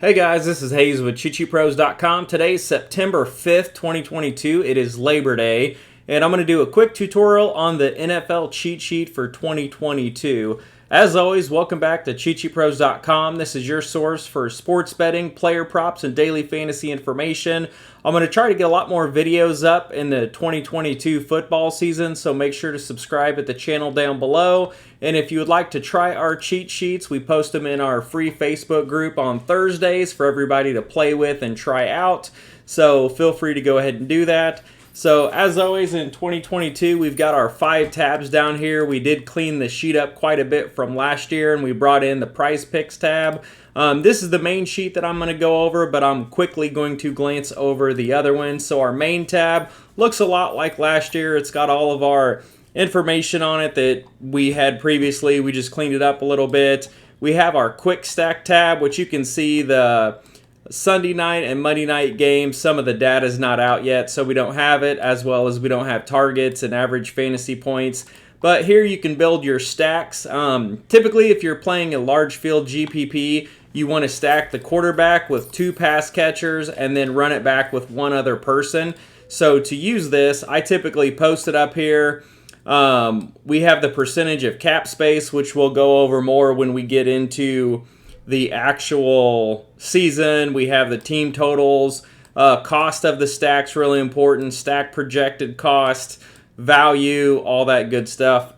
Hey guys, this is Hayes with CheatSheetPros.com. Today's September 5th, 2022. It is Labor Day, and I'm going to do a quick tutorial on the NFL cheat sheet for 2022. As always, welcome back to CheatSheetPros.com. This is your source for sports betting, player props, and daily fantasy information. I'm going to try to get a lot more videos up in the 2022 football season, so make sure to subscribe at the channel down below. And if you would like to try our cheat sheets, we post them in our free Facebook group on Thursdays for everybody to play with and try out. So feel free to go ahead and do that. So as always in 2022, we've got our 5 tabs down here. We did clean the sheet up quite a bit from last year, and we brought in the prize picks tab. This is the main sheet that I'm going to go over, but I'm quickly going to glance over the other ones. So our main tab looks a lot like last year. It's got all of our information on it that we had previously. We just cleaned it up a little bit. We have our quick stack tab, which you can see the Sunday night and Monday night games. Some of the data is not out yet, so we don't have it, as well as we don't have targets and average fantasy points. But here you can build your stacks. Typically, if you're playing a large field GPP, you want to stack the quarterback with 2 pass catchers and then run it back with 1 other person. So to use this, I typically post it up here. We have the percentage of cap space, which we'll go over more when we get into the actual season. We have the team totals, cost of the stacks, really important, stack projected cost, value, all that good stuff.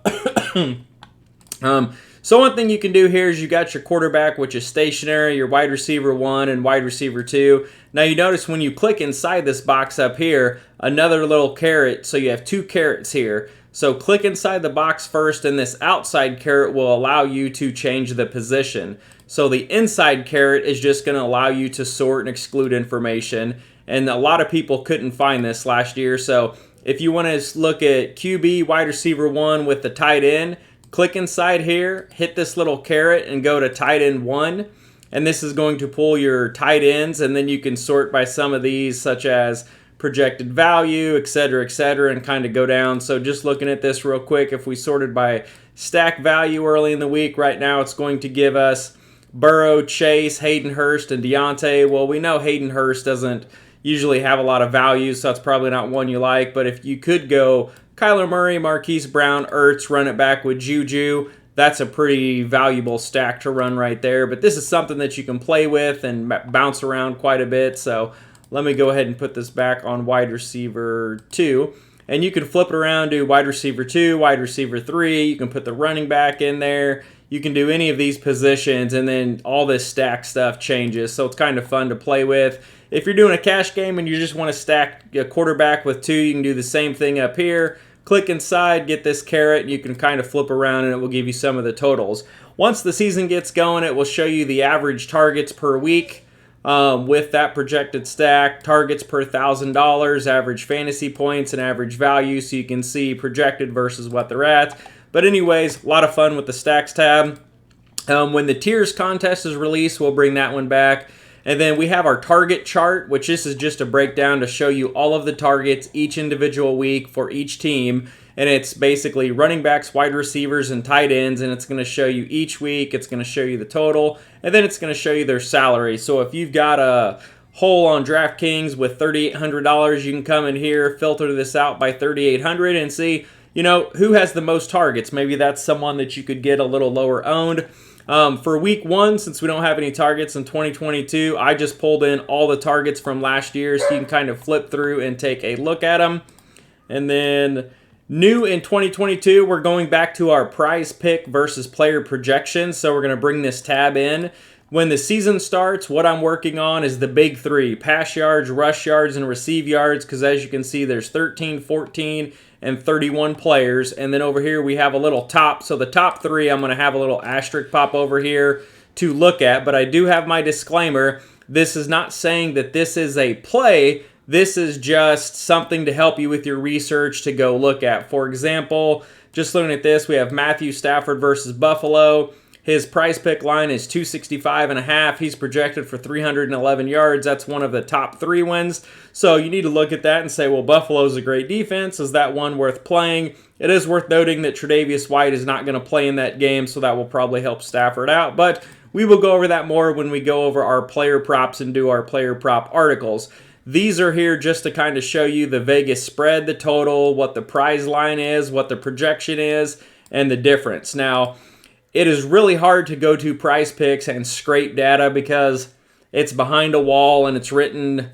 So one thing you can do here is you got your quarterback, which is stationary, your wide receiver 1 and wide receiver 2. Now you notice when you click inside this box up here, another little caret, so you have 2 carets here. So click inside the box first, and this outside caret will allow you to change the position. So the inside caret is just going to allow you to sort and exclude information, and a lot of people couldn't find this last year. So if you want to look at QB, wide receiver 1 with the tight end, click inside here, hit this little caret, and go to tight end 1. And this is going to pull your tight ends, and then you can sort by some of these, such as projected value, etc., and kind of go down. So just looking at this real quick, if we sorted by stack value early in the week, right now it's going to give us Burrow, Chase, Hayden Hurst, and Deontay. Well, we know Hayden Hurst doesn't usually have a lot of value, so that's probably not one you like. But if you could go Kyler Murray, Marquise Brown, Ertz, run it back with Juju, that's a pretty valuable stack to run right there. But this is something that you can play with and bounce around quite a bit. So let me go ahead and put this back on wide receiver 2. And you can flip it around, do wide receiver 2, wide receiver 3. You can put the running back in there. You can do any of these positions, and then all this stack stuff changes. So it's kind of fun to play with. If you're doing a cash game and you just want to stack a quarterback with 2, you can do the same thing up here. Click inside, get this caret, and you can kind of flip around, and it will give you some of the totals. Once the season gets going, it will show you the average targets per week. With that projected stack, targets per $1,000, average fantasy points, and average value, so you can see projected versus what they're at. But anyways, a lot of fun with the stacks tab. When the tiers contest is released, we'll bring that one back. And then we have our target chart, which this is just a breakdown to show you all of the targets each individual week for each team. And it's basically running backs, wide receivers, and tight ends. And it's going to show you each week. It's going to show you the total. And then it's going to show you their salary. So if you've got a hole on DraftKings with $3,800, you can come in here, filter this out by $3,800 and see, who has the most targets. Maybe that's someone that you could get a little lower owned. For week 1, since we don't have any targets in 2022, I just pulled in all the targets from last year, so you can kind of flip through and take a look at them. And then new in 2022, we're going back to our prize pick versus player projections. So we're going to bring this tab in. When the season starts, what I'm working on is the big 3, pass yards, rush yards, and receive yards, because as you can see, there's 13, 14, and 31 players. And then over here, we have a little top. So the top 3, I'm going to have a little asterisk pop over here to look at. But I do have my disclaimer. This is not saying that this is a play. This is just something to help you with your research to go look at. For example, just looking at this, we have Matthew Stafford versus Buffalo. His prize pick line is 265.5. He's projected for 311 yards. That's one of the top 3 wins. So you need to look at that and say, well, Buffalo's a great defense. Is that one worth playing? It is worth noting that Tre'Davious White is not going to play in that game, so that will probably help Stafford out. But we will go over that more when we go over our player props and do our player prop articles. These are here just to kind of show you the Vegas spread, the total, what the prize line is, what the projection is, and the difference. Now, it is really hard to go to Prize Picks and scrape data because it's behind a wall and it's written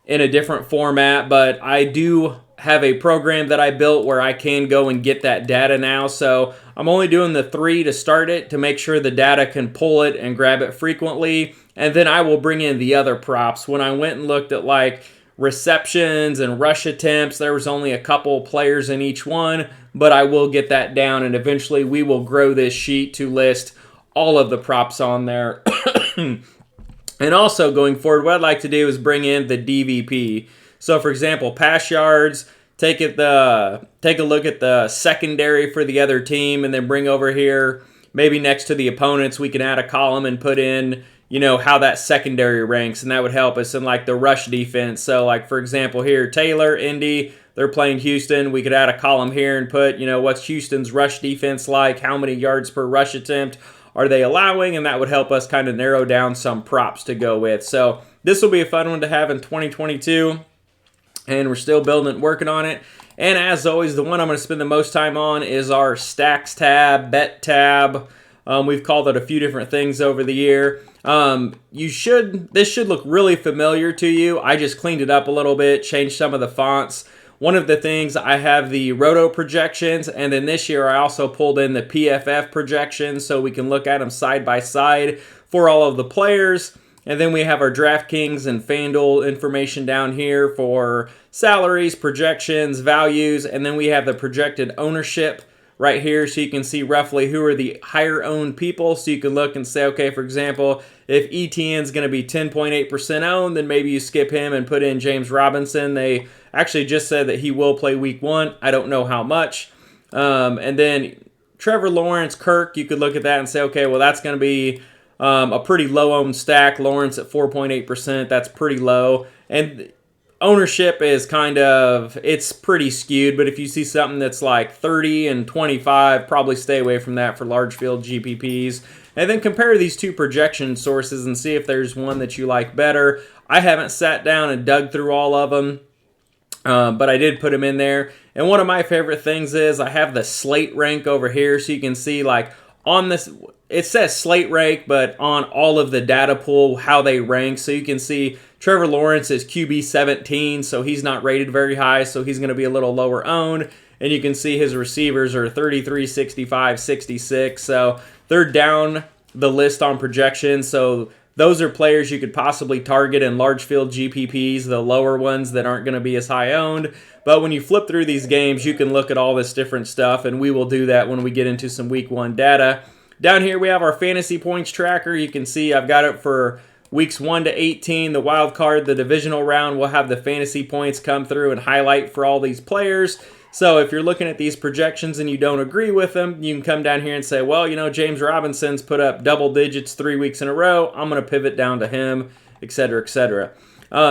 in a different format, but I do have a program that I built where I can go and get that data now. So I'm only doing the 3 to start it to make sure the data can pull it and grab it frequently. And then I will bring in the other props. When I went and looked at like receptions and rush attempts, there was only a couple players in each one, but I will get that down, and eventually we will grow this sheet to list all of the props on there. And also going forward, what I'd like to do is bring in the DVP. So for example, pass yards, take a look at the secondary for the other team, and then bring over here, maybe next to the opponents, we can add a column and put in, you know, how that secondary ranks, and that would help us in like the rush defense. So like for example here, Taylor, Indy, they're playing Houston. We could add a column here and put, you know, what's Houston's rush defense like? How many yards per rush attempt are they allowing? And that would help us kind of narrow down some props to go with. So this will be a fun one to have in 2022. And we're still building it, working on it. And as always, the one I'm going to spend the most time on is our Stacks tab, Bet tab. We've called it a few different things over the year. This should look really familiar to you. I just cleaned it up a little bit, changed some of the fonts. One of the things, I have the roto projections, and then this year I also pulled in the PFF projections so we can look at them side by side for all of the players. And then we have our DraftKings and FanDuel information down here for salaries, projections, values, and then we have the projected ownership right here so you can see roughly who are the higher owned people. So you can look and say, okay, for example, if ETN's going to be 10.8% owned, then maybe you skip him and put in James Robinson. They actually just said that he will play week 1. I don't know how much. And then Trevor Lawrence, Kirk, you could look at that and say, okay, well, that's going to be a pretty low-owned stack. Lawrence at 4.8%, that's pretty low. And ownership is it's pretty skewed, but if you see something that's like 30 and 25, probably stay away from that for large field GPPs. And then compare these two projection sources and see if there's one that you like better. I haven't sat down and dug through all of them, but I did put them in there. And one of my favorite things is I have the slate rank over here, so you can see like on this, it says slate rank, but on all of the data pool, how they rank. So you can see Trevor Lawrence is QB 17, so he's not rated very high, so he's going to be a little lower owned. And you can see his receivers are 33, 65, 66, so they're down the list on projections. So those are players you could possibly target in large field GPPs, the lower ones that aren't going to be as high owned. But when you flip through these games, you can look at all this different stuff, and we will do that when we get into some week 1 data. Down here we have our fantasy points tracker. You can see I've got it for weeks 1 to 18, the wild card, the divisional round. We'll have the fantasy points come through and highlight for all these players. So if you're looking at these projections and you don't agree with them, you can come down here and say, well, you know, James Robinson's put up double digits 3 weeks in a row. I'm going to pivot down to him, etc., etc.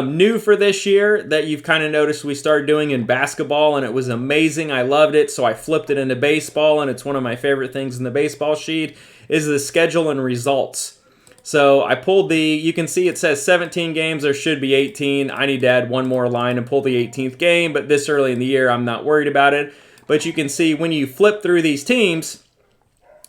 New for this year that you've kind of noticed we started doing in basketball, and it was amazing. I loved it, so I flipped it into baseball, and it's one of my favorite things in the baseball sheet, is the schedule and results. So I pulled you can see it says 17 games, there should be 18. I need to add one more line and pull the 18th game, but this early in the year, I'm not worried about it. But you can see when you flip through these teams,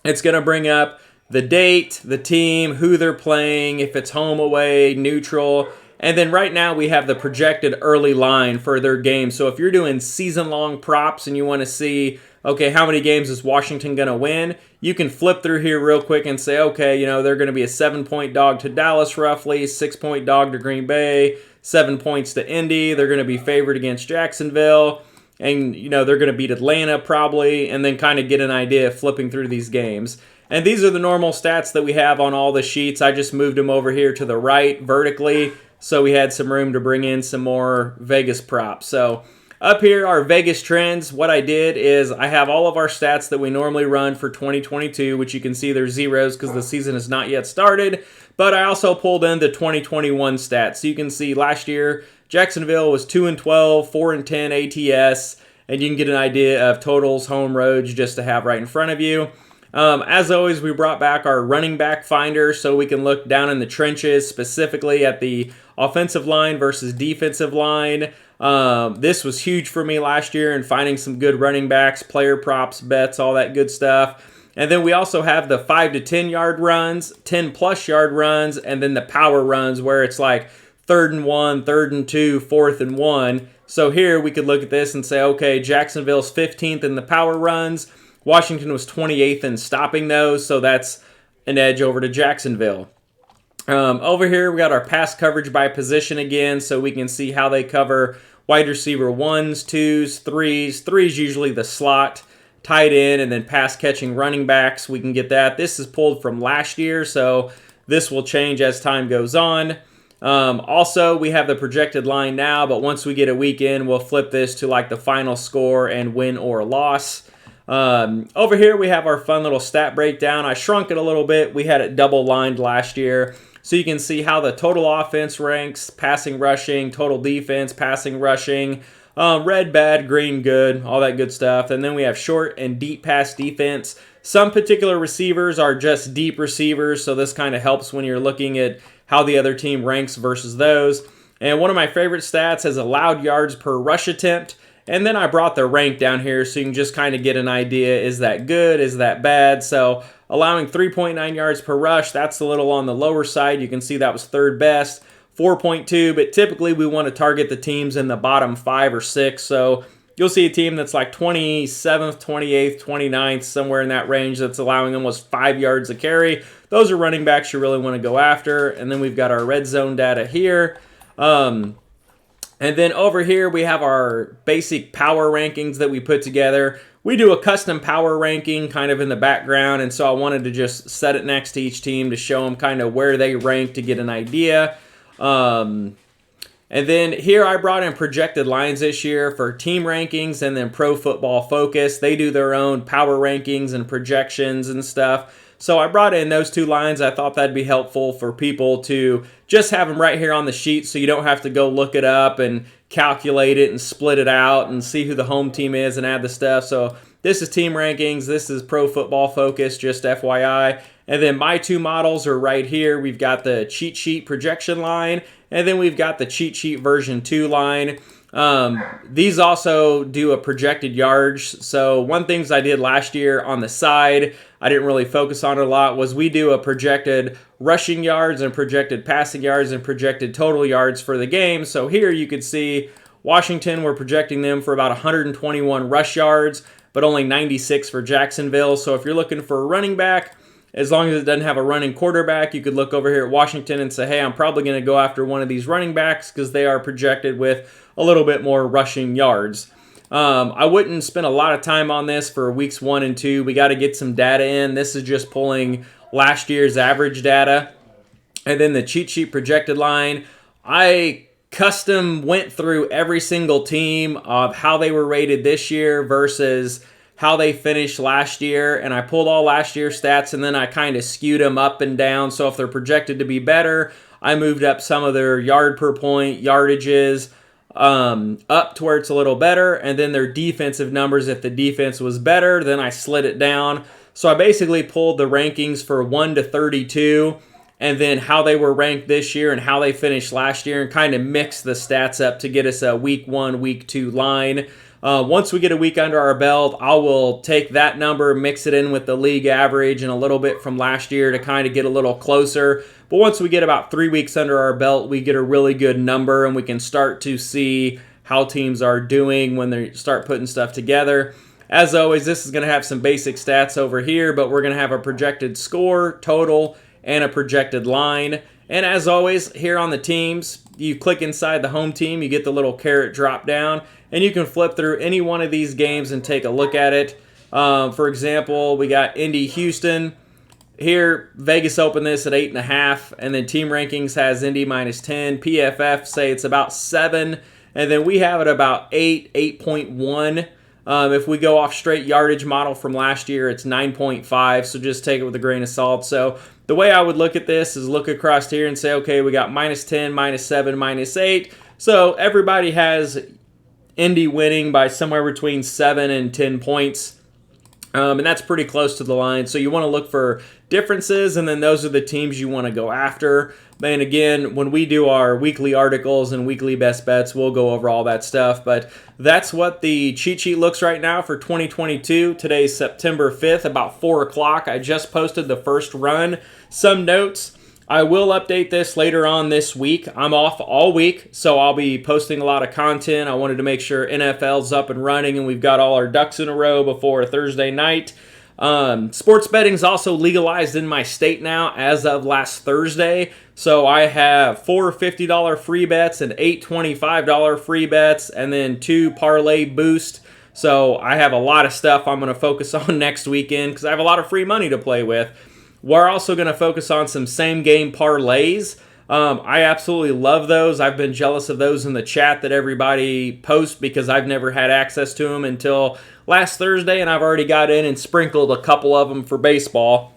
it's going to bring up the date, the team, who they're playing, if it's home, away, neutral. And then right now we have the projected early line for their game. So if you're doing season-long props and you want to see, okay, how many games is Washington going to win, you can flip through here real quick and say, okay, you know, they're going to be a 7-point dog to Dallas roughly, 6-point dog to Green Bay, 7 points to Indy. They're going to be favored against Jacksonville. And, you know, they're going to beat Atlanta probably, and then kind of get an idea of flipping through these games. And these are the normal stats that we have on all the sheets. I just moved them over here to the right vertically, so we had some room to bring in some more Vegas props. So up here, our Vegas trends, what I did is I have all of our stats that we normally run for 2022, which you can see they're zeros because the season has not yet started. But I also pulled in the 2021 stats. So you can see last year, Jacksonville was 2-12, 4-10 ATS, and you can get an idea of totals, home roads, just to have right in front of you. As always, we brought back our running back finder so we can look down in the trenches, specifically at the offensive line versus defensive line. This was huge for me last year in finding some good running backs, player props, bets, all that good stuff. And then we also have the 5 to 10 yard runs, 10 plus yard runs, and then the power runs where it's like 3rd and 1, 3rd and 2, 4th and 1. So here we could look at this and say, okay, Jacksonville's 15th in the power runs. Washington was 28th in stopping those, so that's an edge over to Jacksonville. Over here, we got our pass coverage by position again, so we can see how they cover wide receiver 1s, 2s, 3s. 3's usually the slot, tight end, and then pass catching running backs. We can get that. This is pulled from last year, so this will change as time goes on. Also, we have the projected line now, but once we get a week in, we'll flip this to like the final score and win or loss. Over here, we have our fun little stat breakdown. I shrunk it a little bit. We had it double lined last year. So you can see how the total offense ranks, passing, rushing, total defense, passing, rushing, red, bad, green, good, all that good stuff. And then we have short and deep pass defense. Some particular receivers are just deep receivers, so this kind of helps when you're looking at how the other team ranks versus those. And one of my favorite stats is allowed yards per rush attempt. And then I brought the rank down here so you can just kind of get an idea. Is that good? Is that bad? So allowing 3.9 yards per rush, that's a little on the lower side. You can see that was 3rd best. 4.2, but typically we want to target the teams in the bottom 5 or 6. So you'll see a team that's like 27th, 28th, 29th, somewhere in that range that's allowing almost 5 yards a carry. Those are running backs you really want to go after. And then we've got our red zone data here. And then over here, we have our basic power rankings that we put together. We do a custom power ranking kind of in the background, and so I wanted to just set it next to each team to show them kind of where they rank to get an idea. And then here I brought in projected lines this year for team rankings and then Pro Football Focus. They do their own power rankings and projections and stuff. So I brought in those 2 lines. I thought that'd be helpful for people to just have them right here on the sheet so you don't have to go look it up and calculate it and split it out and see who the home team is and add the stuff. So this is team rankings. This is Pro Football Focus, just FYI. And then my 2 models are right here. We've got the cheat sheet projection line, and then we've got the cheat sheet version 2 line. These also do a projected yards. So one things I did last year on the side, I didn't really focus on it a lot, was we do a projected rushing yards and projected passing yards and projected total yards for the game. So here you could see Washington, we're projecting them for about 121 rush yards, but only 96 for Jacksonville. So if you're looking for a running back, as long as it doesn't have a running quarterback, you could look over here at Washington and say, hey, I'm probably going to go after one of these running backs because they are projected with a little bit more rushing yards. I wouldn't spend a lot of time on this for weeks 1 and 2. We got to get some data in. This is just pulling last year's average data. And then the cheat sheet projected line, I custom went through every single team of how they were rated this year versus how they finished last year, and I pulled all last year's stats, and then I kind of skewed them up and down. So if they're projected to be better, I moved up some of their yard per point, yardages, up to where it's a little better, and then their defensive numbers, if the defense was better, then I slid it down. So I basically pulled the rankings for 1 to 32, and then how they were ranked this year and how they finished last year, and kind of mixed the stats up to get us a week 1, week 2 line. Once we get a week under our belt, I will take that number, mix it in with the league average and a little bit from last year to kind of get a little closer. But once we get about 3 weeks under our belt, we get a really good number and we can start to see how teams are doing when they start putting stuff together. As always, this is going to have some basic stats over here, but we're going to have a projected score, total, and a projected line. And as always, here on the teams, you click inside the home team, you get the little caret drop down, and you can flip through any one of these games and take a look at it. For example, we got Indy Houston. Here, Vegas opened this at 8.5, and then Team Rankings has Indy -10. PFF say it's about 7, and then we have it about 8, 8.1. If we go off straight yardage model from last year, it's 9.5, so just take it with a grain of salt. So the way I would look at this is look across here and say, okay, we got -10, -7, -8. So everybody has Indy winning by somewhere between 7 and 10 points. And that's pretty close to the line. So you want to look for differences, and then those are the teams you want to go after. And again, when we do our weekly articles and weekly best bets, we'll go over all that stuff. But that's what the cheat sheet looks right now for 2022. Today's September 5th, about 4 o'clock. I just posted the first run. Some notes. I will update this later on this week. I'm off all week, so I'll be posting a lot of content. I wanted to make sure NFL's up and running and we've got all our ducks in a row before Thursday night. Sports betting is also legalized in my state now as of last Thursday. So I have 4 $50 free bets and 8 $25 free bets, and then 2 parlay boost. So I have a lot of stuff I'm going to focus on next weekend because I have a lot of free money to play with. We're also going to focus on some same-game parlays. I absolutely love those. I've been jealous of those in the chat that everybody posts because I've never had access to them until last Thursday, and I've already got in and sprinkled a couple of them for baseball.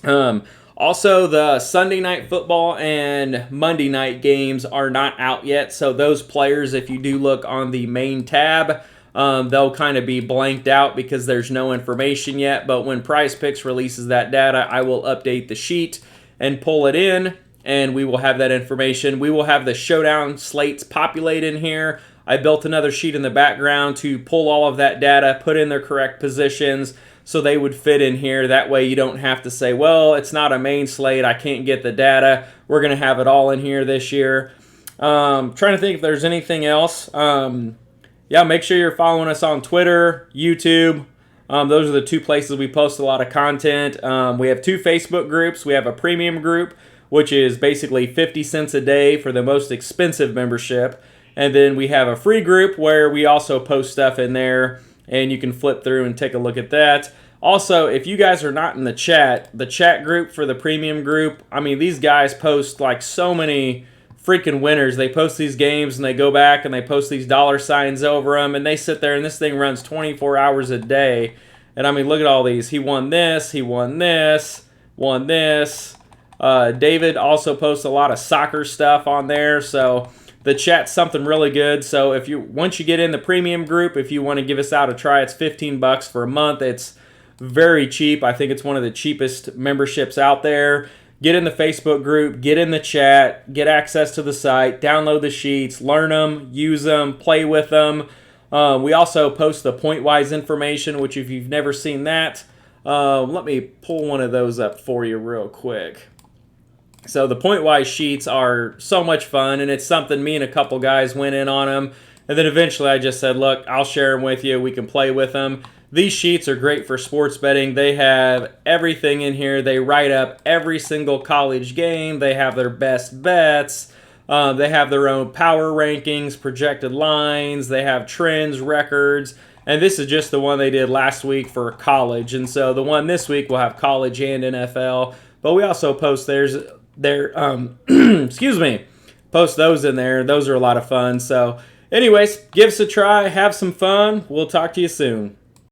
Also, the Sunday night football and Monday night games are not out yet, so those players, if you do look on the main tab, they'll kind of be blanked out because there's no information yet. But when Prize Picks releases that data, I will update the sheet and pull it in, and we will have that information. We will have the showdown slates populate in here. I built another sheet in the background to pull all of that data, put in their correct positions so they would fit in here. That way you don't have to say, well, it's not a main slate, I can't get the data. We're going to have it all in here this year. Trying to think if there's anything else. Yeah, make sure you're following us on Twitter, YouTube. Those are the 2 places we post a lot of content. We have 2 Facebook groups. We have a premium group, which is basically 50 cents a day for the most expensive membership. And then we have a free group where we also post stuff in there, and you can flip through and take a look at that. Also, if you guys are not in the chat group for the premium group, I mean, these guys post like so many freaking winners. They post these games and they go back and they post these dollar signs over them, and they sit there and this thing runs 24 hours a day. And I mean, look at all these. He won this, he won this, won this. David also posts a lot of soccer stuff on there, so the chat's something really good. So if you once you get in the premium group, if you want to give us out a try, it's $15 for a month. It's very cheap. I think it's one of the cheapest memberships out there. Get in the Facebook group, get in the chat, get access to the site, download the sheets, learn them, use them, play with them. We also post the point-wise information, which if you've never seen that, let me pull one of those up for you real quick. So the point-wise sheets are so much fun, and it's something me and a couple guys went in on them. And then eventually I just said, look, I'll share them with you. We can play with them. These sheets are great for sports betting. They have everything in here. They write up every single college game. They have their best bets. They have their own power rankings, projected lines. They have trends, records. And this is just the one they did last week for college. And so the one this week will have college and NFL. But we also post excuse me, post those in there. Those are a lot of fun. So anyways, give us a try. Have some fun. We'll talk to you soon.